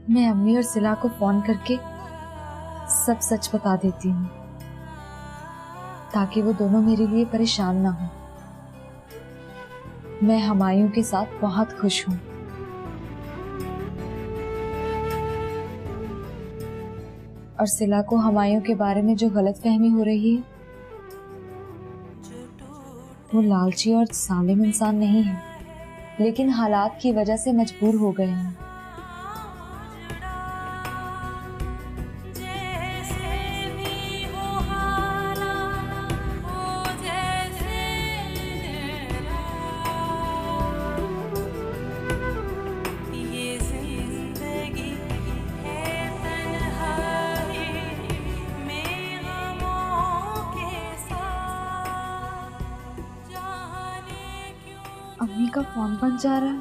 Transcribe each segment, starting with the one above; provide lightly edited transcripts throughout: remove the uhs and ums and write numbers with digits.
मैं अम्मी और सिला को फोन करके सब सच बता देती हूँ ताकि वो दोनों मेरे लिए परेशान ना हो। मैं हुमायूं के साथ बहुत खुश हूँ। और सिला को हुमायूं के बारे में जो गलतफहमी हो रही है, वो लालची और जालिम इंसान नहीं है, लेकिन हालात की वजह से मजबूर हो गए हैं। अम्मी का फोन बंद जा रहा है,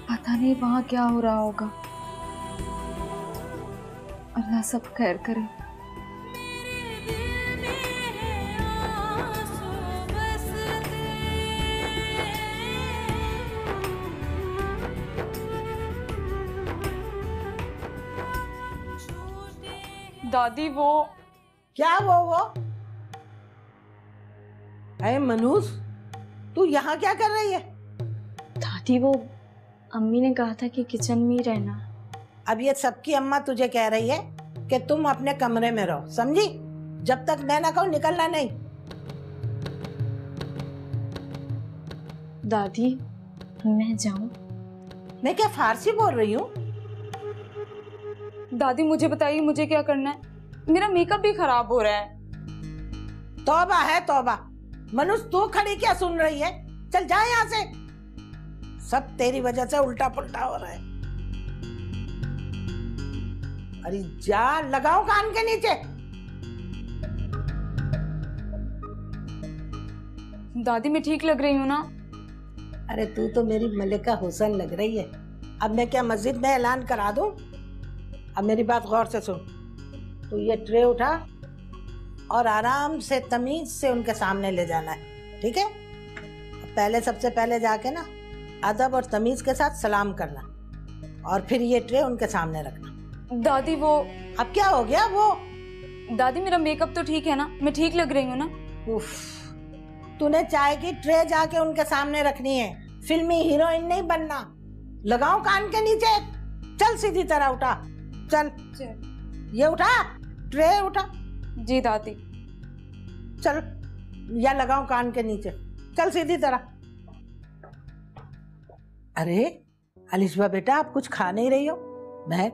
पता नहीं वहां क्या हो रहा होगा। अल्लाह सब खैर करे। दादी वो क्या वो अरे मनूस, तू यहाँ क्या कर रही है? दादी वो अम्मी ने कहा था कि किचन में ही रहना। अब ये सबकी अम्मा तुझे कह रही है कि तुम अपने कमरे में रहो, समझी? जब तक मैं ना कहूँ निकलना नहीं। दादी मैं जाऊं? मैं क्या फारसी बोल रही हूँ? दादी मुझे बताइए मुझे क्या करना है? मेरा मेकअप भी खराब हो रहा है। तौबा है तौबा। मनुष तू खड़ी क्या सुन रही है? चल जा यहाँ से। सब तेरी वजह से उल्टा पुल्टा हो रहा है। अरे जा, लगाओ कान के नीचे। दादी मैं ठीक लग रही हूँ ना? अरे तू तो मेरी मलिका हुसैन लग रही है। अब मैं क्या मस्जिद में ऐलान करा दूं? अब मेरी बात गौर से सुन। तू ये ट्रे उठा और आराम से तमीज से उनके सामने ले जाना है, ठीक है? पहले सबसे पहले जाके ना अदब और तमीज के साथ सलाम करना और फिर ये ट्रे उनके सामने रखना। दादी वो अब क्या हो गया वो? दादी मेरा मेकअप तो ठीक है ना? मैं ठीक लग रही हूँ ना? उफ, तूने चाय की ट्रे जाके उनके सामने रखनी है, फिल्मी हीरोइन नहीं बनना। लगाओ कान के नीचे। चल सीधी तरह उठा। चल ये उठा, ट्रे उठा। जी दादी। चल या लगाओ कान के नीचे। चल सीधी तरह। अरे अलिशबा बेटा, आप कुछ खा नहीं रही हो? मैं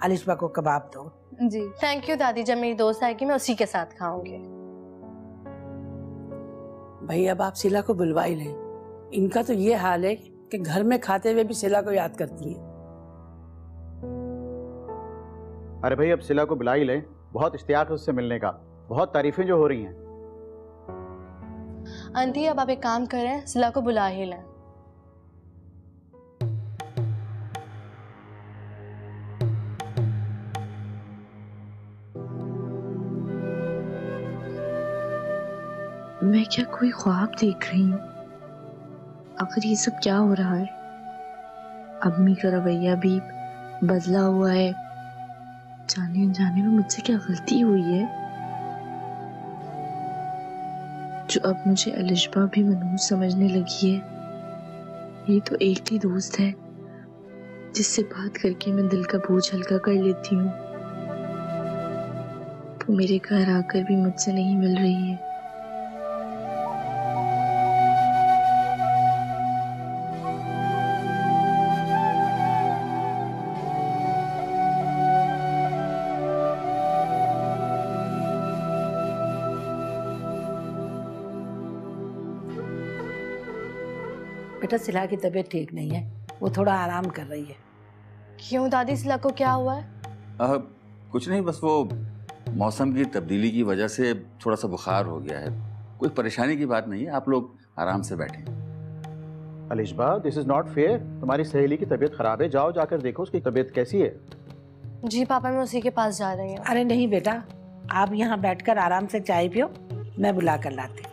अलिशबा को कबाब दो। जी थैंक यू दादी, जब मेरी दोस्त आएगी मैं उसी के साथ खाऊंगी। भाई अब आप सिला को बुलवा ही लें। इनका तो ये हाल है कि घर में खाते हुए भी सिला को याद करती है। अरे भाई अब सिला को बुला ही लें, बहुत इश्तियाक है उससे मिलने का, बहुत तारीफें जो हो रही हैं। आंटी अब आप एक काम करें, सिला को बुला ही लें। मैं क्या कोई ख्वाब देख रही हूँ? आखिर ये सब क्या हो रहा है? अम्मी का रवैया भी बदला हुआ है। जाने अनजाने में मुझसे क्या गलती हुई है जो अब मुझे अलिशबा भी मनहूस समझने लगी है? ये तो एक ही दोस्त है जिससे बात करके मैं दिल का बोझ हल्का कर लेती हूँ। वो मेरे घर आकर भी मुझसे नहीं मिल रही है। बेटा सिला की तबीयत ठीक नहीं है, वो थोड़ा आराम कर रही है। क्यों दादी, सिला को क्या हुआ है? कुछ नहीं, बस वो मौसम की तब्दीली की वजह से थोड़ा सा बुखार हो गया है। कोई परेशानी की बात नहीं है, आप लोग आराम से बैठें। Alishba this is not fair. तुम्हारी सहेली की तबीयत खराब है, जाओ जाकर देखो उसकी तबीयत कैसी है। जी पापा, मैं उसी के पास जा रही हूँ। अरे नहीं बेटा, आप यहाँ बैठकर आराम से चाय पियो, मैं बुला कर लाती।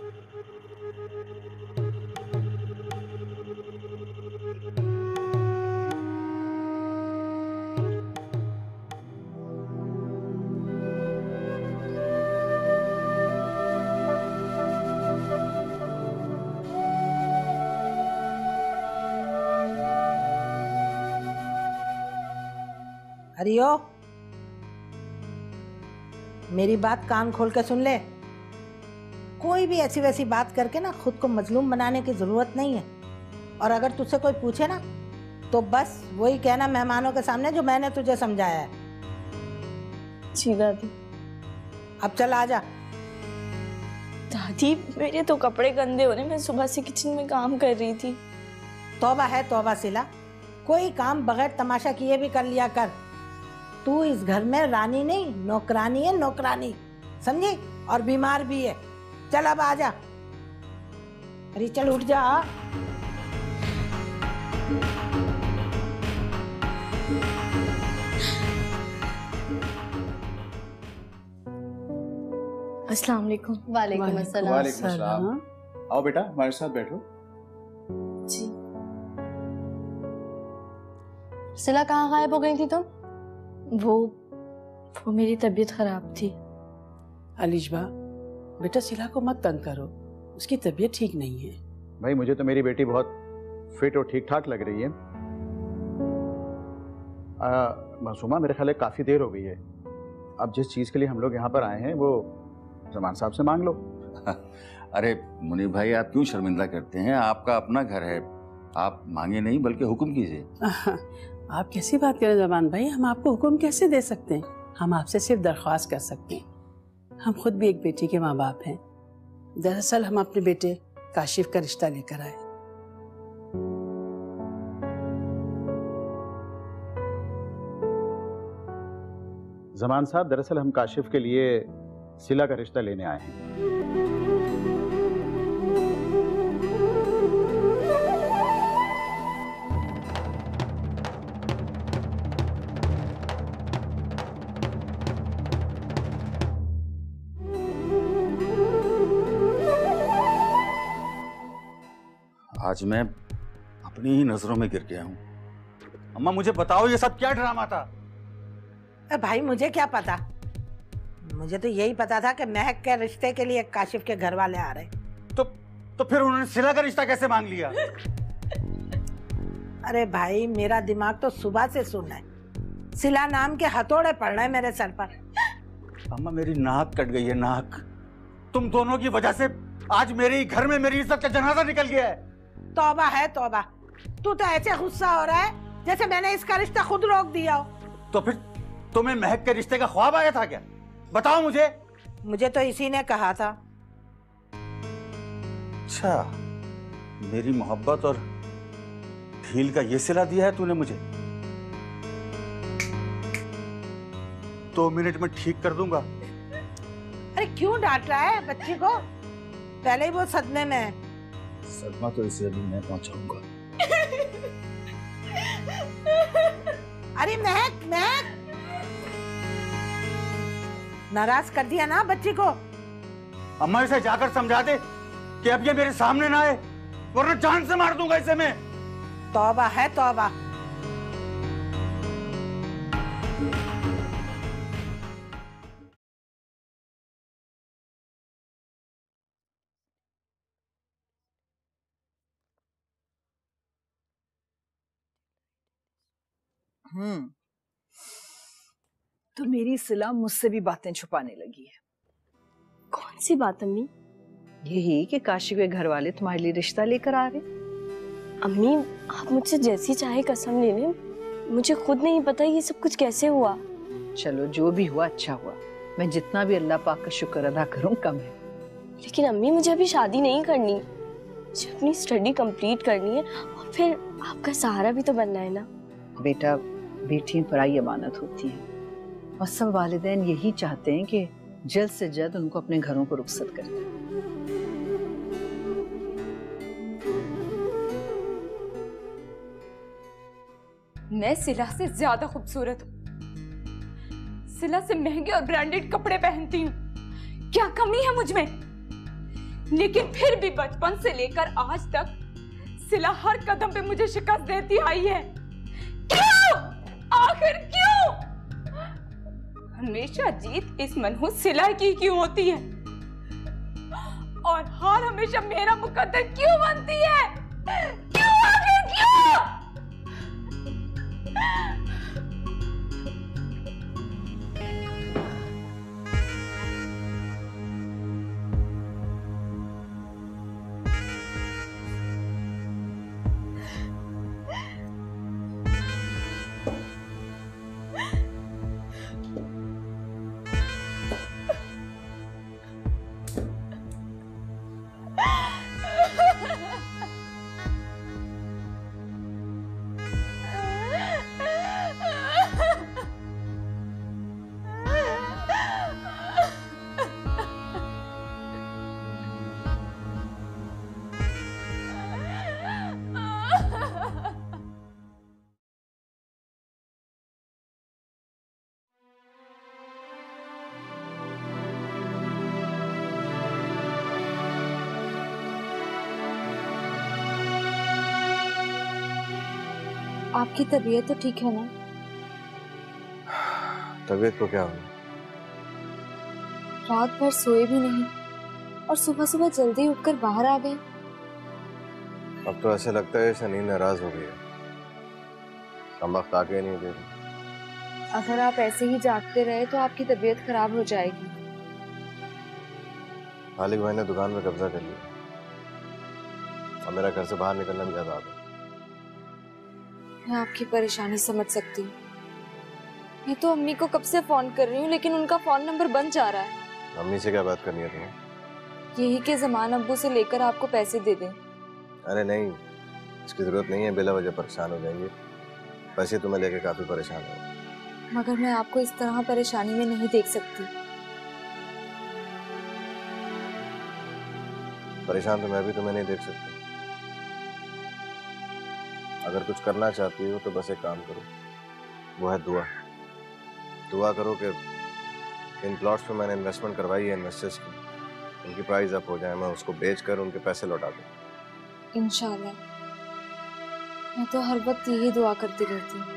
हरियो, मेरी बात कान खोल के सुन ले। कोई भी ऐसी वैसी बात करके ना खुद को मजलूम बनाने की जरूरत नहीं है। और अगर तुझसे कोई पूछे ना तो बस वही कहना मेहमानों के सामने जो मैंने तुझे समझाया है। जी दादी। अब चल आजा। दादी मेरे तो कपड़े गंदे हो रहे, मैं सुबह से किचन में काम कर रही थी। तौबा है तौबा सिला, कोई काम बगैर तमाशा किए भी कर लिया कर। तू इस घर में रानी नहीं नौकरानी है, नौकरानी समझी, और बीमार भी है। चल अब आजा। अरे चल उठ जा। अस्सलाम वालेकुम। वालेकुम अस्सलाम। वालेकुम अस्सलाम। आओ बेटा हमारे साथ बैठो। जी। सिला कहाँ गायब हो गई थी तुम? वो मेरी तबीयत खराब थी। अलिशबा, बेटा सिला को मत तंग करो, उसकी तबीयत ठीक नहीं है। भाई मुझे तो मेरी बेटी बहुत फिट और ठीक ठाक लग रही है। मासूमा मेरे ख्याल है काफ़ी देर हो गई है। अब जिस चीज़ के लिए हम लोग यहाँ पर आए हैं वो जमान साहब से मांग लो। अरे मुनीब भाई, आप क्यों शर्मिंदा करते हैं? आपका अपना घर है, आप मांगे नहीं बल्कि हुक्म कीजिए। आप कैसी बात करें जमान भाई, हम आपको हुक्म कैसे दे सकते हैं? हम आपसे सिर्फ दरख्वास्त कर सकते हैं। हम खुद भी एक बेटी के माँ बाप हैं। दरअसल हम अपने बेटे काशिफ का रिश्ता लेकर आए। जमान साहब, दरअसल हम काशिफ के लिए सिला का रिश्ता लेने आए हैं। आज मैं अपनी ही नजरों में गिर गया हूँ। अम्मा मुझे बताओ ये सब क्या ड्रामा था? भाई मुझे क्या पता, मुझे तो यही पता था कि महक के रिश्ते के लिए काशिफ के घर वाले आ रहे। तो फिर उन्होंने सिला का रिश्ता कैसे मांग लिया? अरे भाई मेरा दिमाग तो सुबह से सुन है। सिला नाम के हथौड़े पड़ रहे हैं मेरे सर पर। अम्मा मेरी नाक कट गई है, नाक। तुम दोनों की वजह से आज मेरे ही घर में मेरी इज्जत का जनाजा निकल गया है। तौबा है तौबा, तू तो ऐसे गुस्सा हो रहा है जैसे मैंने इसका रिश्ता खुद रोक दिया हो। तो फिर तुम्हें महक के रिश्ते का ख्वाब आया था क्या? बताओ मुझे। मुझे तो इसी ने कहा था। अच्छा, मेरी मोहब्बत और ढील का ये सिला दिया है तूने मुझे? 2 मिनट में ठीक कर दूंगा। अरे क्यों डांट रहा है बच्ची को? पहले ही वो सदमे में है। सदमा तो इसे अभी मैं पहुंचाऊंगा। अरे महक, महक नाराज कर दिया ना बच्ची को। अम्मा इसे जाकर समझा दे कि अब ये मेरे सामने ना आए, वरना जान से मार दूंगा इसे मैं। तौबा है तौबा। तो मेरी सिला मुझसे भी बातें छुपाने लगी है। कौन सी बात अम्मी? यही कि काशिफ के घर वाले तुम्हारे लिए रिश्ता लेकर आ रहे। अम्मी आप मुझसे जैसी चाहे कसम ले लें, मुझे खुद नहीं पता ये सब कुछ कैसे हुआ। चलो जो भी हुआ अच्छा हुआ, मैं जितना भी अल्लाह पाक का शुक्र अदा करूं कम है। लेकिन अम्मी मुझे अभी शादी नहीं करनी, मुझे अपनी स्टडी कंप्लीट करनी है और फिर आपका सहारा भी तो बनना है ना। बेटा, बेटियां पराई अमानत होती हैं और सब वालिदैन यही चाहते हैं कि जल्द से जल्द उनको अपने घरों को रुखसत कर दें। मैं सिला से ज्यादा खूबसूरत हूँ, सिला से महंगे और ब्रांडेड कपड़े पहनती हूँ, क्या कमी है मुझ में? लेकिन फिर भी बचपन से लेकर आज तक सिला हर कदम पे मुझे शिकस्त देती आई है। क्यों? आखिर क्यों? हमेशा जीत इस मनहूस सिला की क्यों होती है और हार हमेशा मेरा मुकद्दर क्यों बनती है? क्यों? आखिर क्यों? आपकी तबीयत तो ठीक है ना? तबीयत को क्या हुआ? रात भर सोए भी नहीं और सुबह सुबह जल्दी उठकर बाहर आ गए। अब तो ऐसे लगता है शनी नाराज हो गई है, कम वक्त आके नहीं दे रही। अगर आप ऐसे ही जागते रहे तो आपकी तबीयत खराब हो जाएगी। मालिक भाई ने दुकान में कब्जा कर लिया और मेरा घर से बाहर निकलना भी ज्यादा आ गया। मैं आपकी परेशानी समझ सकती हूँ। मैं तो अम्मी को कब से फोन कर रही हूँ लेकिन उनका फोन नंबर बंद जा रहा है। अम्मी से क्या बात करनी है तुम्हें? यही के ज़मान अब्बू से लेकर आपको पैसे दे दें। अरे नहीं, इसकी जरूरत नहीं है, बेला वजह परेशान हो जाएंगे। पैसे तुम्हें लेके काफी परेशान हो। मगर मैं आपको इस तरह परेशानी में नहीं देख सकती। परेशान तो मैं भी तुम्हें नहीं देख सकती। अगर कुछ करना चाहती हो तो बस एक काम करो, वो है दुआ। दुआ करो कि इन प्लॉट्स पे मैंने इन्वेस्टमेंट करवाई है इन्वेस्टर्स की, उनकी प्राइस अप हो जाए, मैं उसको बेचकर उनके पैसे लौटा दूं। इंशाल्लाह। मैं तो हर वक्त यही दुआ करती रहती हूँ।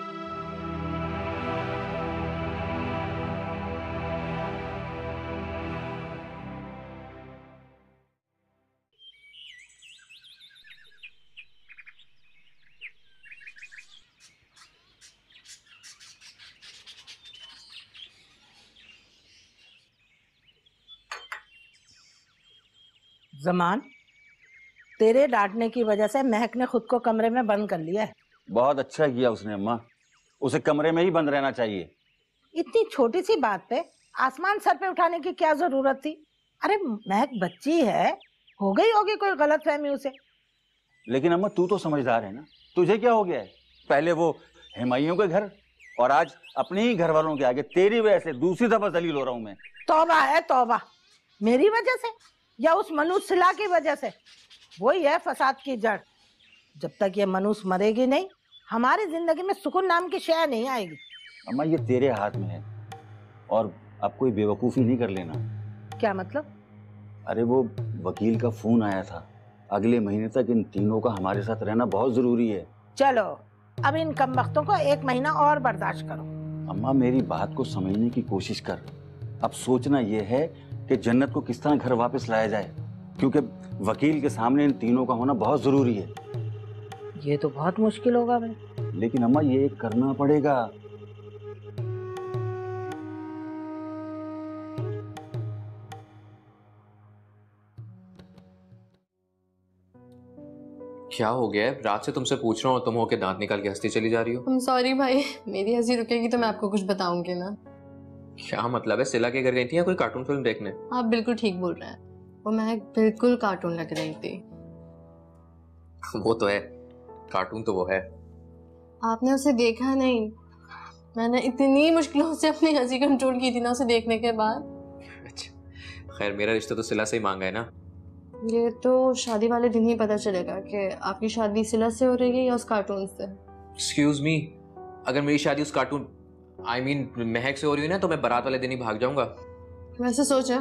जमान, तेरे डांटने की वजह से महक ने खुद को कमरे में बंद कर लिया है। बहुत अच्छा किया उसने अम्मा, उसे कमरे में ही बंद रहना चाहिए। इतनी छोटी सी बात पे आसमान सर पे उठाने की क्या जरूरत थी? अरे महक बच्ची है, हो गई होगी कोई गलतफहमी उसे। लेकिन अम्मा तू तो समझदार है ना, तुझे क्या हो गया है? पहले वो हिमाइयों के घर और आज अपने ही घर वालों के आगे तेरी वजह से दूसरी दफा जलील हो रहा हूं मैं। तौबा है तौबा, मेरी वजह से या उस मनुष्य सिला की वजह से? वही है फसाद की जड़। जब तक ये मनुष्य मरेगी नहीं, हमारी जिंदगी में सुकून नाम की शय नहीं आएगी। अम्मा ये तेरे हाथ में है और अब कोई बेवकूफी नहीं कर लेना। क्या मतलब? अरे वो वकील का फोन आया था, अगले महीने तक इन तीनों का हमारे साथ रहना बहुत जरूरी है। चलो अब इन कमबख्तों को 1 महीना और बर्दाश्त करो। अम्मा मेरी बात को समझने की कोशिश कर। अब सोचना यह है कि जन्नत को किस तरह घर वापस लाया जाए, क्योंकि वकील के सामने इन तीनों का होना बहुत जरूरी है। ये तो बहुत मुश्किल होगा भाई। लेकिन अम्मा ये करना पड़ेगा। क्या हो गया है? रात से तुमसे पूछ रहा हूँ, तुम होके दांत निकाल के हंसती चली जा रही हो। सॉरी भाई, मेरी हंसी रुकेगी तो मैं आपको कुछ बताऊंगी ना। क्या मतलब है? सिला के घर गई थी या कोई कार्टून फिल्म देखने? आप बिल्कुल ठीक बोल रहे हैं, वो महक बिल्कुल कार्टून लग रही थी। वो तो है, कार्टून तो वो है। आपने उसे देखा नहीं? मैंने इतनी मुश्किलों से अपनी हंसी कंट्रोल की थी ना उसे देखने के बाद। अच्छा खैर, मेरा रिश्ता तो सिला से ही मांगा है ना। ये तो शादी वाले दिन ही पता चलेगा कि आपकी शादी सिला से हो रही है या उस कार्टून से। एक्सक्यूज मी, अगर मेरी शादी उस कार्टून I mean, महक से हो रही है ना, तो मैं बारात वाले दिन ही भाग जाऊंगा। वैसे सोचा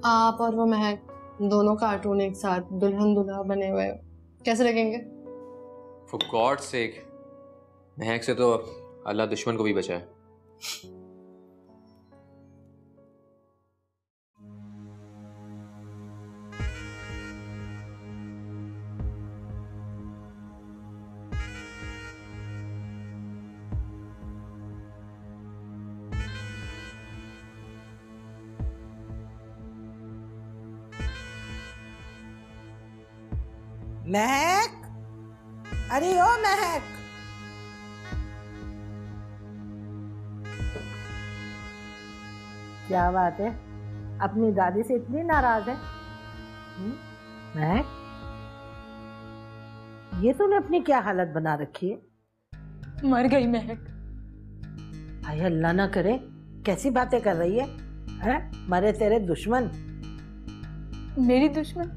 आप और वो महक दोनों कार्टून एक साथ दुल्हन दूल्हा बने हुए कैसे लगेंगे? For God's sake, महक से तो अल्लाह दुश्मन को भी बचाए। महक, अरे ओ महक, क्या बात है? अपनी दादी से इतनी नाराज है? महक, ये तूने अपनी क्या हालत बना रखी है? मर गई महक। हाय अल्लाह ना करे, कैसी बातें कर रही है? हैं? मरे तेरे दुश्मन। मेरी दुश्मन?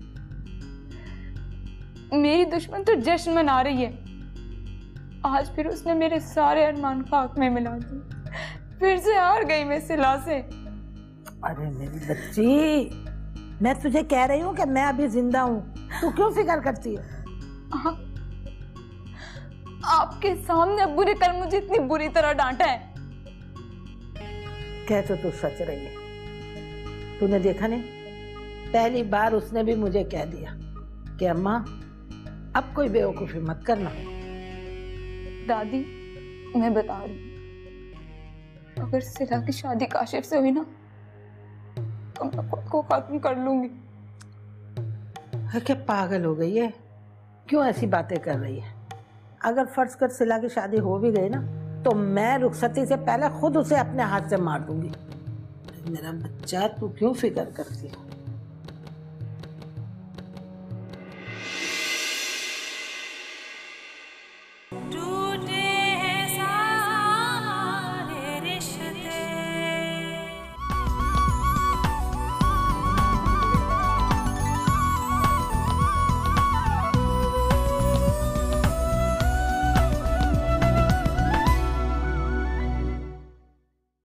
मेरी दुश्मन तो जश्न मना रही है। आज फिर उसने मेरे सारे अरमान खाक में मिला दिए। फिर से हार गई मैं सिला से। अरे मेरी बच्ची, मैं तुझे कह रही हूँ कि मैं अभी जिंदा हूँ, तू क्यों फिक्र करती है? आपके सामने अब्बू ने कल मुझे इतनी बुरी तरह डांटा है। कह तो तू सच रही है। तूने देखा नहीं, पहली बार उसने भी मुझे कह दिया कि अम्मा अब कोई बेवकूफी मत करना। दादी मैं बता रही हूँ, अगर सिला की शादी काशिफ से हुई ना तो मैं खुद को खत्म कर लूंगी। क्या पागल हो गई है? क्यों ऐसी बातें कर रही है? अगर फर्ज कर सिला की शादी हो भी गई ना तो मैं रुखसती से पहले खुद उसे अपने हाथ से मार दूंगी। मेरा बच्चा, तू क्यों फिक्र करती है? टू